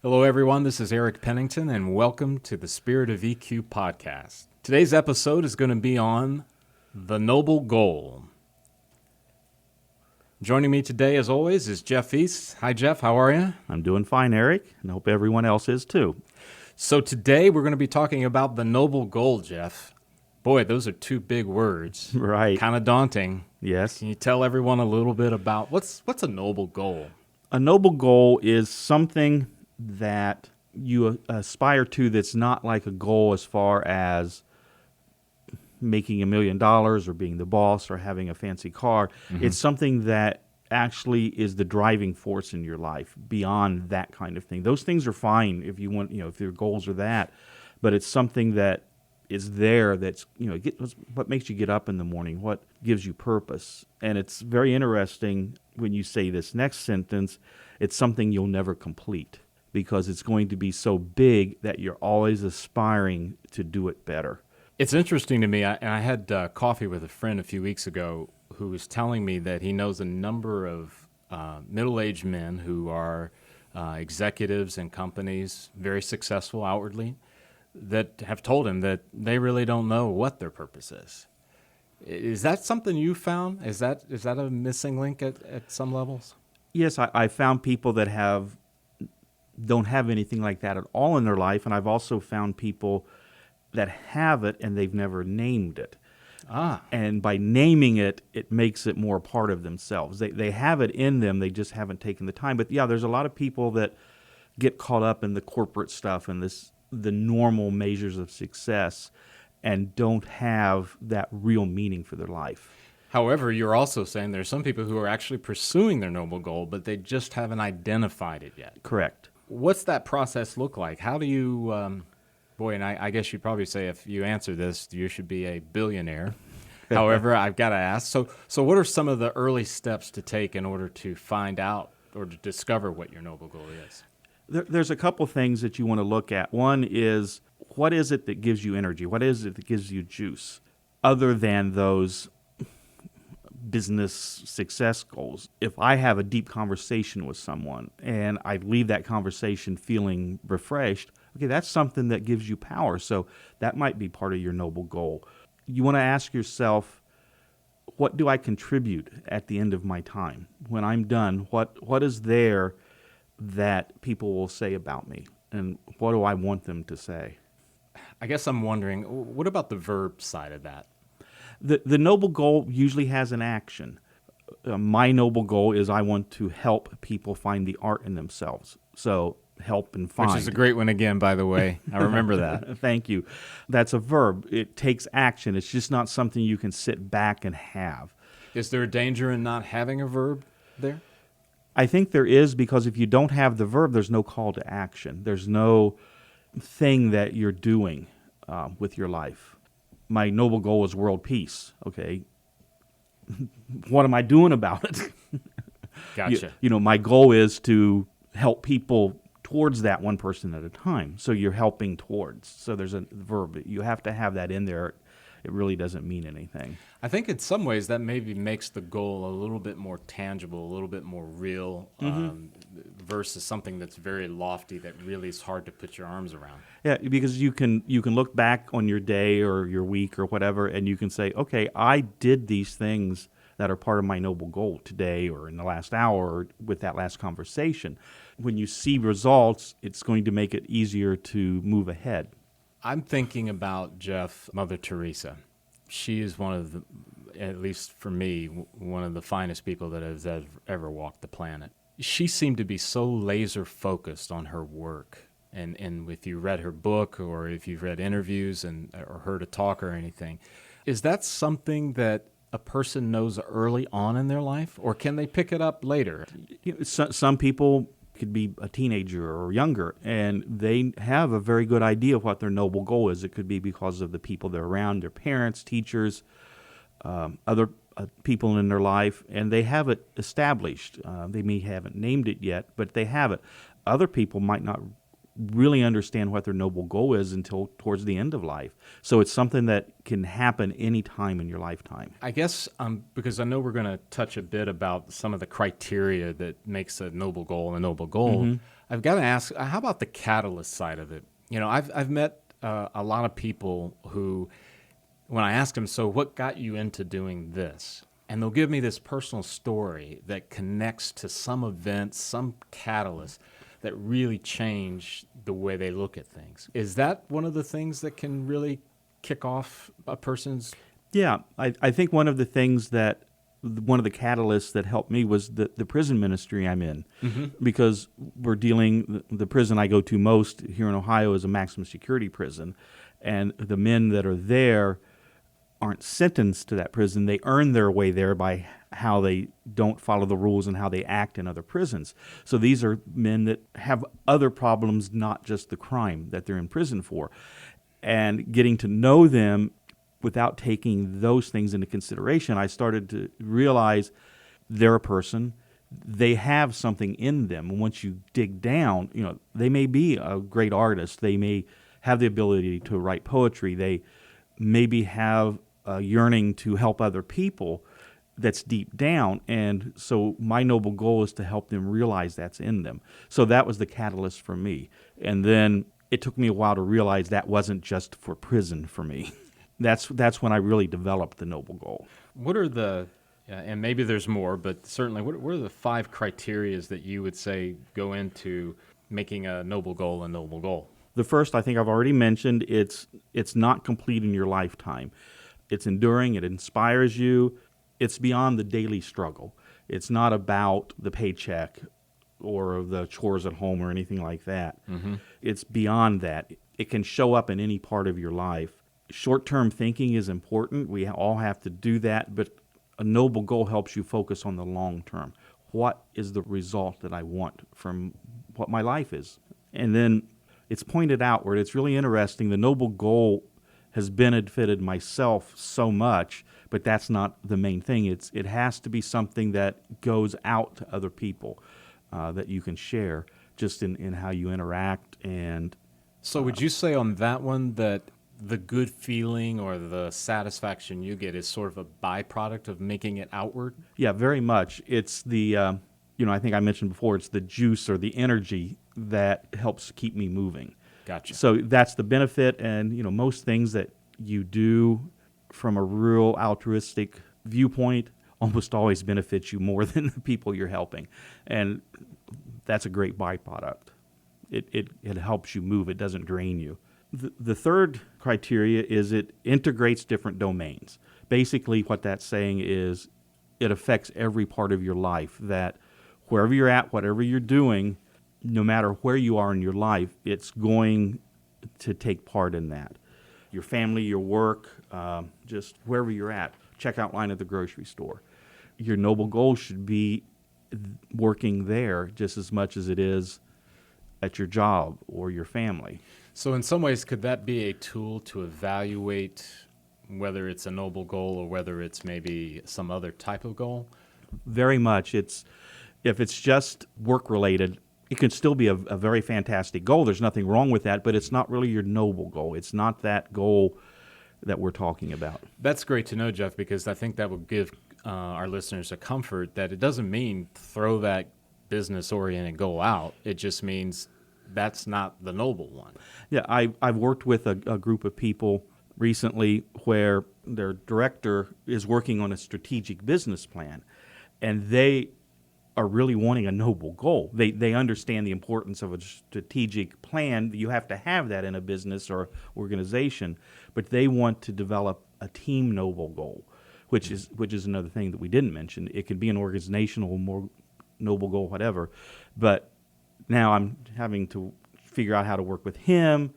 Hello, everyone. This is Eric Pennington, and welcome to the Spirit of EQ podcast. Today's episode is going to be on the noble goal. Joining me today, as always, is Jeff East. Hi, Jeff. How are you? I'm doing fine, Eric, and I hope everyone else is too. So today we're going to be talking about the noble goal, Jeff. Boy, those are two big words. Right. Kind of daunting. Yes. Can you tell everyone a little bit about what's a noble goal? A noble goal is something that you aspire to that's not like a goal as far as making $1 million or being the boss or having a fancy car. Mm-hmm. It's something that actually is the driving force in your life beyond that kind of thing. Those things are fine if you want, if your goals are that, but it's something that is there that's, what makes you get up in the morning, what gives you purpose. And it's very interesting when you say this next sentence, it's something you'll never complete because it's going to be so big that you're always aspiring to do it better. It's interesting to me. I had coffee with a friend a few weeks ago who was telling me that he knows a number of middle-aged men who are executives in companies, very successful outwardly, that have told him that they really don't know what their purpose is. Is that something you found? Is that a missing link at some levels? Yes, I found people that don't have anything like that at all in their life, and I've also found people that have it and they've never named it. And by naming it, it makes it more part of themselves. They have it in them, they just haven't taken the time. But yeah, there's a lot of people that get caught up in the corporate stuff and the normal measures of success and don't have that real meaning for their life. However, you're also saying there's some people who are actually pursuing their noble goal, but they just haven't identified it yet. Correct. What's that process look like? How do you, and I guess you'd probably say if you answer this, you should be a billionaire. However, I've got to ask, so what are some of the early steps to take in order to find out or to discover what your noble goal is? There's a couple things that you want to look at. One is, what is it that gives you energy? What is it that gives you juice? Other than those business success goals. If I have a deep conversation with someone and I leave that conversation feeling refreshed, okay, that's something that gives you power. So that might be part of your noble goal. You want to ask yourself, what do I contribute at the end of my time? When I'm done, what is there that people will say about me? And what do I want them to say? I guess I'm wondering, what about the verb side of that? The noble goal usually has an action. My noble goal is I want to help people find the art in themselves. So help and find. Which is a great one again, by the way. I remember that. Thank you. That's a verb. It takes action. It's just not something you can sit back and have. Is there a danger in not having a verb there? I think there is, because if you don't have the verb, there's no call to action. There's no thing that you're doing with your life. My noble goal is world peace. Okay, what am I doing about it? Gotcha. My goal is to help people towards that one person at a time. So you're helping towards. So there's a verb. You have to have that in there. It really doesn't mean anything. I think in some ways that maybe makes the goal a little bit more tangible, a little bit more real, versus something that's very lofty that really is hard to put your arms around. Yeah, because you can look back on your day or your week or whatever, and you can say, okay, I did these things that are part of my noble goal today or in the last hour or with that last conversation. When you see results, it's going to make it easier to move ahead. I'm thinking about, Jeff, Mother Teresa. She is one of the, at least for me, one of the finest people that has ever walked the planet. She seemed to be so laser focused on her work. And if you read her book or if you've read interviews or heard a talk or anything, is that something that a person knows early on in their life, or can they pick it up later? Some people could be a teenager or younger, and they have a very good idea of what their noble goal is. It could be because of the people they're around, their parents, teachers, other people in their life, and they have it established. They may haven't named it yet, but they have it. Other people might not really understand what their noble goal is until towards the end of life. So it's something that can happen any time in your lifetime. I guess because I know we're going to touch a bit about some of the criteria that makes a noble goal a noble goal. I've got to ask, how about the catalyst side of it? I've met a lot of people who, when I ask them, so what got you into doing this? And they'll give me this personal story that connects to some event, some catalyst that really change the way they look at things. Is that one of the things that can really kick off a person's? Yeah, I think one of the catalysts that helped me was the prison ministry I'm in, because the prison I go to most here in Ohio is a maximum security prison, and the men that are there aren't sentenced to that prison. They earn their way there by how they don't follow the rules and how they act in other prisons. So these are men that have other problems, not just the crime that they're in prison for. And getting to know them without taking those things into consideration, I started to realize they're a person. They have something in them. And once you dig down, they may be a great artist. They may have the ability to write poetry. They maybe have a yearning to help other people that's deep down. And so my noble goal is to help them realize that's in them. So that was the catalyst for me. And then it took me a while to realize that wasn't just for prison for me. That's when I really developed the noble goal. What are and maybe there's more, but certainly what are the 5 criterias that you would say go into making a noble goal a noble goal? The first, I think I've already mentioned, it's not complete in your lifetime. It's enduring, it inspires you, it's beyond the daily struggle. It's not about the paycheck or the chores at home or anything like that. It's beyond that. It can show up in any part of your life. Short-term thinking is important. We all have to do that, but a noble goal helps you focus on the long term. What is the result that I want from what my life is? And then it's pointed outward. It's really interesting. The noble goal has benefited myself so much, but that's not the main thing. It has to be something that goes out to other people that you can share just in how you interact. And so would you say on that one that the good feeling or the satisfaction you get is sort of a byproduct of making it outward? Yeah, very much. It's the, I think I mentioned before, it's the juice or the energy that helps keep me moving. Gotcha. So that's the benefit, and most things that you do from a real altruistic viewpoint almost always benefits you more than the people you're helping, and that's a great byproduct. It helps you move. It doesn't drain you. The third criteria is it integrates different domains. Basically, what that's saying is it affects every part of your life, that wherever you're at, whatever you're doing, no matter where you are in your life, it's going to take part in that. Your family, your work, just wherever you're at, checkout line at the grocery store. Your noble goal should be working there just as much as it is at your job or your family. So in some ways, could that be a tool to evaluate whether it's a noble goal or whether it's maybe some other type of goal? Very much. If it's just work-related, it can still be a very fantastic goal. There's nothing wrong with that, but it's not really your noble goal. It's not that goal that we're talking about. That's great to know, Jeff, because I think that will give our listeners a comfort that it doesn't mean throw that business-oriented goal out. It just means that's not the noble one. Yeah, I've worked with a group of people recently where their director is working on a strategic business plan, and they are really wanting a noble goal. They understand the importance of a strategic plan. You have to have that in a business or organization, but they want to develop a team noble goal, which is another thing that we didn't mention. It could be an organizational more noble goal, whatever, but now I'm having to figure out how to work with him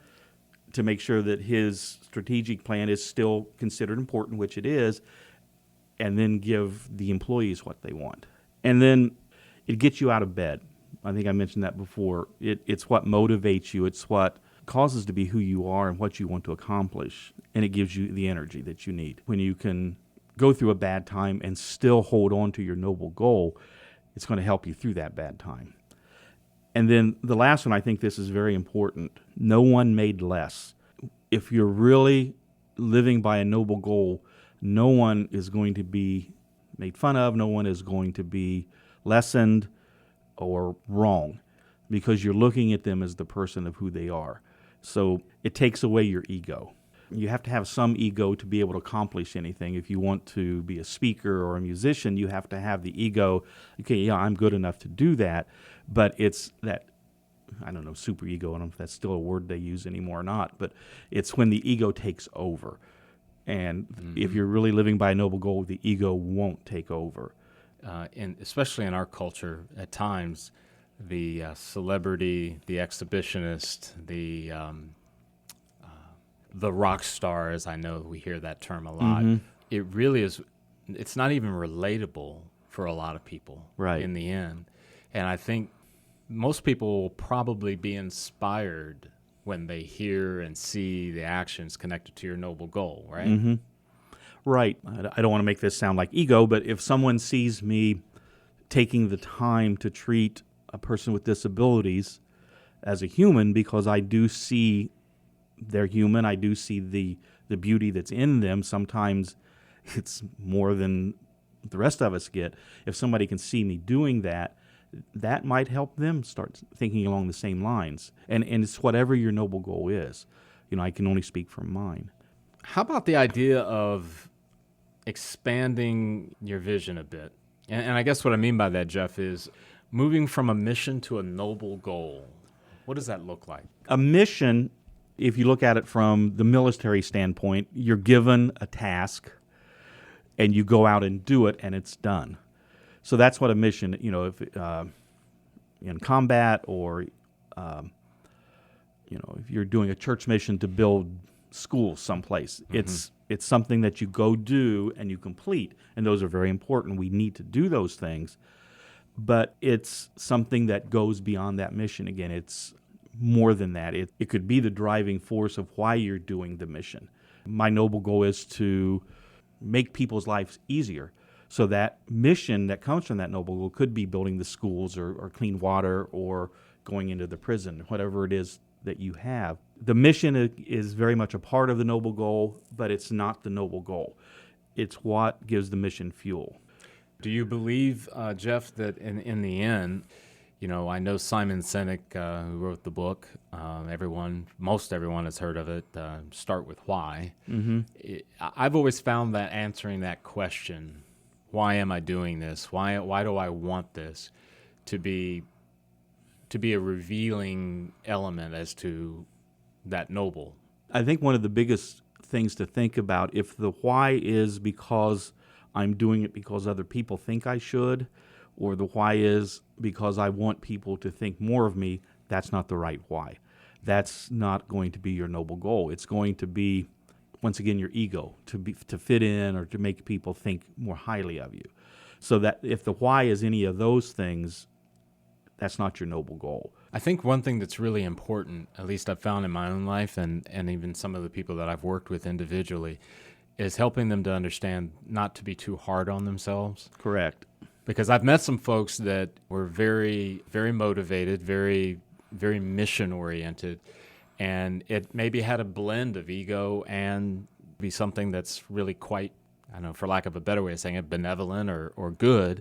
to make sure that his strategic plan is still considered important, which it is, and then give the employees what they want. And then it gets you out of bed. I think I mentioned that before. It's what motivates you. It's what causes to be who you are and what you want to accomplish, and it gives you the energy that you need. When you can go through a bad time and still hold on to your noble goal, it's going to help you through that bad time. And then the last one, I think this is very important. No one made less. If you're really living by a noble goal, no one is going to be made fun of. No one is going to be lessened or wrong because you're looking at them as the person of who they are. So it takes away your ego. You have to have some ego to be able to accomplish anything. If you want to be a speaker or a musician, you have to have the ego. Okay, yeah, I'm good enough to do that. But it's that, I don't know, super ego. I don't know if that's still a word they use anymore or not. But it's when the ego takes over. And if you're really living by a noble goal, the ego won't take over. And especially in our culture, at times, the celebrity, the exhibitionist, the rock star, as I know we hear that term a lot, it really is, it's not even relatable for a lot of people Right. in the end. And I think most people will probably be inspired when they hear and see the actions connected to your noble goal, right? Right. I don't want to make this sound like ego, but if someone sees me taking the time to treat a person with disabilities as a human, because I do see they're human, I do see the beauty that's in them. Sometimes it's more than the rest of us get. If somebody can see me doing that, that might help them start thinking along the same lines. And it's whatever your noble goal is. You know, I can only speak from mine. How about the idea of expanding your vision a bit? And I guess what I mean by that, Jeff, is moving from a mission to a noble goal. What does that look like? A mission, if you look at it from the military standpoint, you're given a task and you go out and do it and it's done. So that's what a mission, you know, if in combat or, you know, if you're doing a church mission to build schools someplace, it's something that you go do and you complete. And those are very important. We need to do those things. But it's something that goes beyond that mission. Again, it's more than that. It could be the driving force of why you're doing the mission. My noble goal is to make people's lives easier. So that mission that comes from that noble goal could be building the schools or clean water or going into the prison, whatever it is that you have. The mission is very much a part of the noble goal, but it's not the noble goal. It's what gives the mission fuel. Do you believe, Jeff, that in the end, you know, I know Simon Sinek, who wrote the book, most everyone has heard of it, Start With Why. I've always found that answering that question, why am I doing this? Why do I want this? To be a revealing element as to that noble. I think one of the biggest things to think about, if the why is because I'm doing it because other people think I should, or the why is because I want people to think more of me, that's not the right why. That's not going to be your noble goal. It's going to be, once again, your ego, to fit in or to make people think more highly of you. So that if the why is any of those things, that's not your noble goal. I think one thing that's really important, at least I've found in my own life and even some of the people that I've worked with individually, is helping them to understand not to be too hard on themselves. Correct. Because I've met some folks that were very, very motivated, very, very mission-oriented, and it maybe had a blend of ego and be something that's really quite, I don't know, for lack of a better way of saying it, benevolent or good.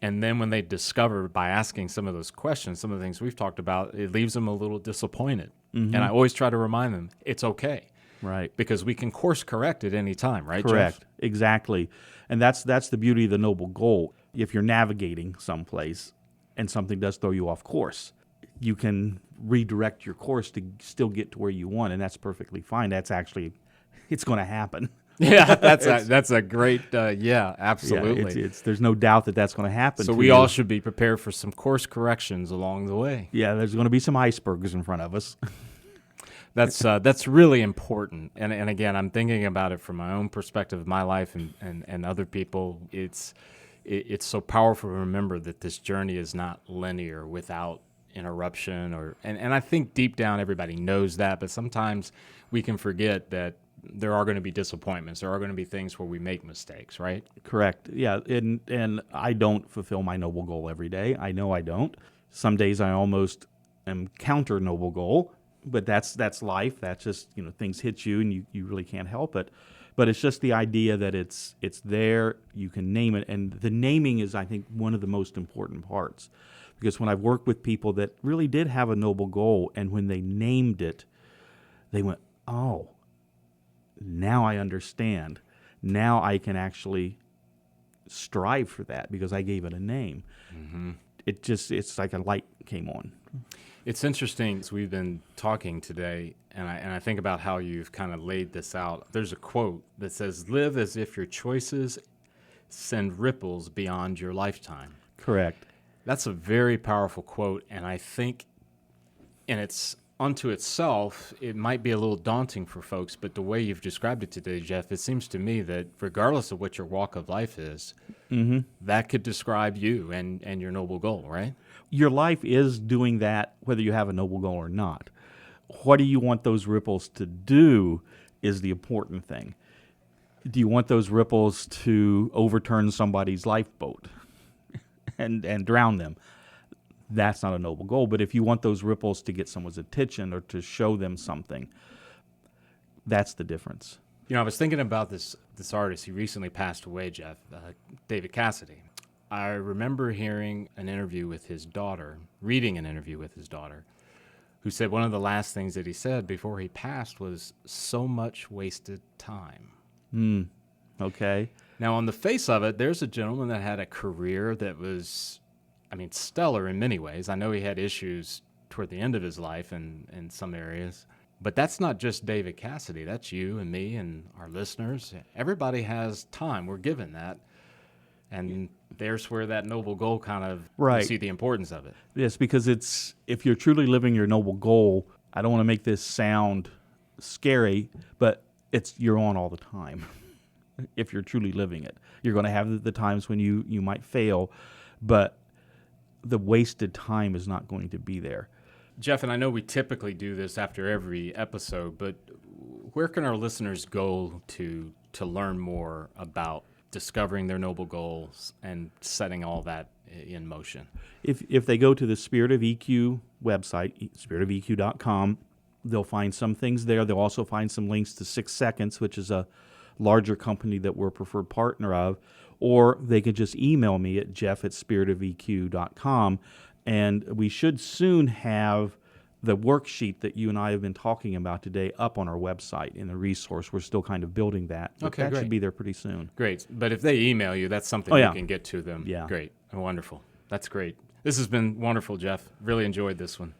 And then when they discover by asking some of those questions, some of the things we've talked about, it leaves them a little disappointed. And I always try to remind them, it's okay. Right. Because we can course correct at any time, right, Correct. Jeff? Exactly. And that's the beauty of the noble goal. If you're navigating someplace and something does throw you off course, you can redirect your course to still get to where you want, and that's perfectly fine. That's actually, it's going to happen. Yeah, that's a great, yeah, absolutely. Yeah, there's no doubt that that's going to happen. So to we you. all should be prepared for some course corrections along the way. Yeah, there's going to be some icebergs in front of us. That's really important. And again, I'm thinking about it from my own perspective of my life and other people. It's so powerful to remember that this journey is not linear without interruption and I think deep down everybody knows that, but sometimes we can forget that there are going to be disappointments. There are going to be things where we make mistakes, right? Correct. Yeah, and I don't fulfill my noble goal every day. I know I don't. Some days I almost am counter noble goal, but that's life. That's just, things hit you and you really can't help it. But it's just the idea that it's there, you can name it, and the naming is, I think, one of the most important parts. Because when I've worked with people that really did have a noble goal, and when they named it, they went, oh, now I understand. Now I can actually strive for that because I gave it a name. Mm-hmm. It's like a light came on. It's interesting. As we've been talking today, and I think about how you've kind of laid this out. There's a quote that says, "Live as if your choices send ripples beyond your lifetime." Correct. That's a very powerful quote, and I think, and it's unto itself, it might be a little daunting for folks, but the way you've described it today, Jeff, it seems to me that regardless of what your walk of life is, that could describe you and your noble goal, right? Your life is doing that whether you have a noble goal or not. What do you want those ripples to do is the important thing. Do you want those ripples to overturn somebody's lifeboat and drown them? That's not a noble goal. But if you want those ripples to get someone's attention or to show them something, that's the difference. I was thinking about this artist. He recently passed away, Jeff, David Cassidy. I remember hearing an interview with his daughter, reading an interview with his daughter, who said one of the last things that he said before he passed was, "So much wasted time." Okay. Now, on the face of it, there's a gentleman that had a career that was, stellar in many ways. I know he had issues toward the end of his life in some areas. But that's not just David Cassidy. That's you and me and our listeners. Everybody has time. We're given that. And there's where that noble goal kind of, Right. you see the importance of it. Yes, because if you're truly living your noble goal, I don't want to make this sound scary, but you're on all the time. If you're truly living it, you're going to have the times when you might fail, but the wasted time is not going to be there. Jeff, and I know we typically do this after every episode, but where can our listeners go to learn more about discovering their noble goals and setting all that in motion? If they go to the Spirit of EQ website, spiritofeq.com, they'll find some things there. They'll also find some links to 6 Seconds, which is a larger company that we're a preferred partner of, or they could just email me at jeff@spiritofeq.com, and we should soon have the worksheet that you and I have been talking about today up on our website in the resource. We're still kind of building that. But Okay, that great. should be there pretty soon. Great. But if they email you, that's something Oh, yeah. you can get to them. Yeah. Great. Wonderful. That's great. This has been wonderful, Jeff. Really enjoyed this one.